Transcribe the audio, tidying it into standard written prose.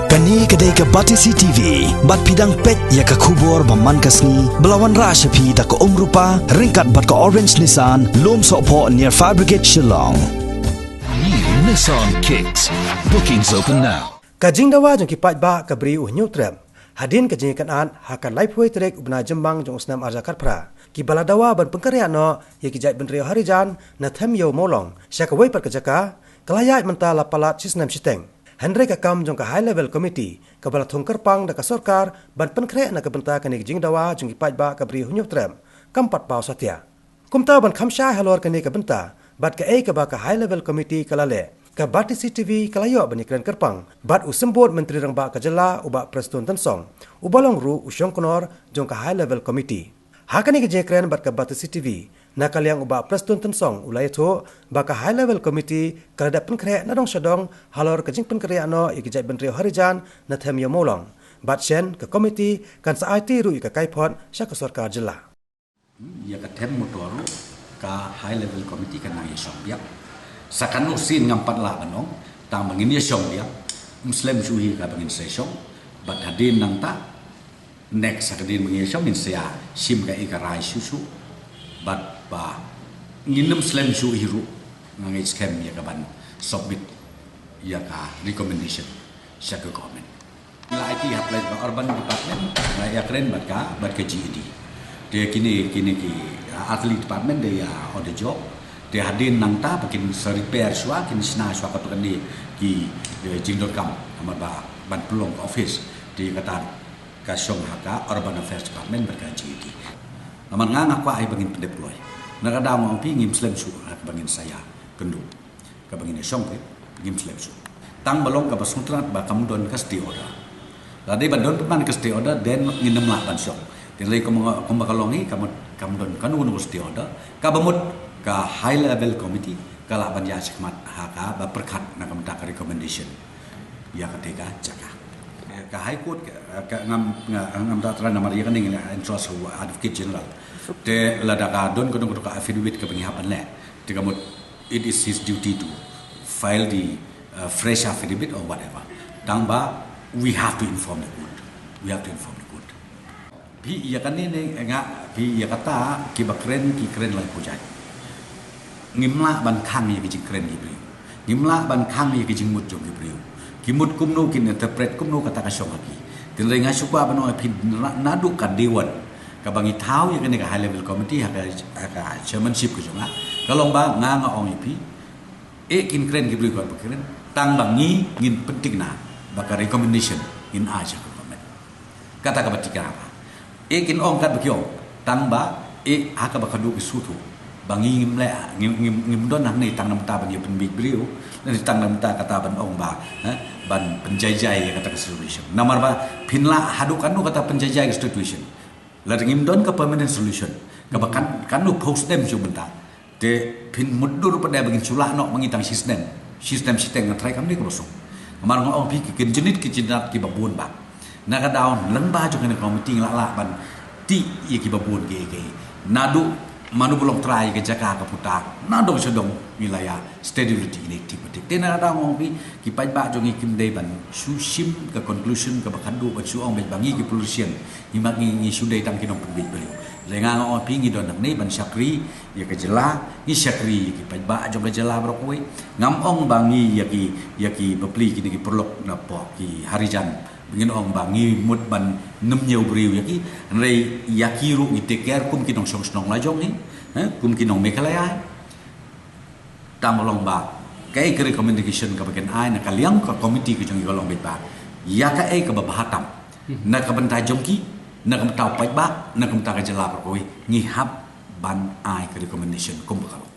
Kani kedai ke Batisi TV, bat pidang pet ya ke kubur baman kasni, belawan rasyapi da ke rupa, ringkat bat ke orange Nissan, lom sokpo near Fire Brigade Shillong. New Nissan Kicks. Bookings open now. Kajing dawa jong kipat ba kabri new trem. Hadin kajing kanan hakan life way trek ubna jembang jong usnam arjakat pra. Ki bala dawa ban pengkarya no ya ki jait benrio harijan na them yo molong. Syaka way par kajaka kelayat menta lapalat sisnam siteng. Henry kakam jong ka high level committee kabala thongkar pang da ka sarkar ban pengkre na ka benta kani kajing dawa jong kipat ba kabri new trem. Kampat pau satya. Kumta ban khamsha halor kani ka benta bat ka ka ba ka high level committee kalale. Ka Batisi TV kalayo banikran kerpang bat usembut menteri rangba kajela uba Preston Tansong ubalong ru usyong konor jong ka high level committee hakani kejekren bat ka Batisi TV nakaliang uba Preston Tansong ulai tho ba ka high level committee kalada penkre nadong syadong halor kajing penkre ano ikijai bentrio harijan na them yomolong bat shen ka committee kan sa IT ru ka kaipon sya ka sarkar jela ya ka them motor ka high level committee kan ngai syok biak sakanu sin ngampat la banong tang mangin ya syong dia muslim suhi ka bangin se syong bat hadin nang ta next sakadin mangin syong min sia sim ka ikarai susu bat ba nginem muslim suhi ru ngai scam ya ka ban submit ya ka recommendation syaka comment la IT apply ba urban department la ya kren bat ka GED dia kini ki athlete department dia on the job dia hadir nang ta bikin repair swa kin sna swa ka ni ki jing.com amat ba ban pelong office di kata ka syong haka urban affairs department berkaji di aman nganga kwa ai bangin deploy nakada mo pi ngim slem su bangin saya kendu ka bangin syong pe ngim slem su tang balong ka basutrat ba kamdon kasti order lade bandon pan kasti order den nginem la ban syong dilai ko bakalongi kamdon kanu kasti order ka bamut ka high level committee kala banya sikmat haka ba perkat na kamta ka recommendation ya ketika jaka ka high court ka ngam datra na maria kaning entrust advocate general te ladaka don ko ka affidavit ka bangi hapan le te kamot it is his duty to file the fresh affidavit or whatever tang ba we have to inform the court bi ya kanine nga bi ya kata ki bakren lai pujai ngimla ban khang ye kijing kren gibriu ngimla ban khang ye kijing mut jong gibriu kimut kumno kin interpret kumno kata ka syong aki tilai nga suka bano pin nadu ka dewan ka bangi thau ye kene ka high level committee ha ka chairmanship ko jonga kalong ba nga ong ipi kin kren gibriu ko kren tang bangi ngin penting na ba ka recommendation in aja ko kata ka batika apa kin ong kat bakyo tang ba ha ka ba kadu ki sutu bangi ngim don nang ni tang nam ta bangi pen big beliau nanti tang nam ta kata ban ong ba ban penjajai kata solution namar ba pinla hadukan nu kata penjajai situation la ngim don ka permanent solution ka bakan kanu post them ju benta de pin mudur pada bangin sulah nok mangitang system siteng try kam ni ko so namar ngong pi kin jenit ki jinat ki babun ba na ka down lang ba ju kana committee la ban ti ye ki babun ge nadu manu belum try ke jaka ke putar nadong sedong wilayah stability ini tipe-tipe tena ada ngopi ki pai ba jongi kim dei ban susim ke conclusion ke bakandu ban suong be bangi ki pollution imak ngi sudai tang kinong pembit beliau lenga ngopi ngi don ni ban syakri ya ke jela ngi syakri ki pai ba jong ke jela brokoi ngamong bangi ya ki bepli ki perlok na po ki harijan begin ong bangi mut ban nem nyeu briu yaki rei yakiru iteker kum kinong song la jong ni kum kinong mekalaya tamolong ba kai ke recommendation ka bagian ai na kaliang ka committee ke jong golong bet ba ya ka ai ka bahatam na ka bentai jongki na ka tau pai ba na ka ta ka jela ko ngi hab ban ai ke recommendation kum bakalo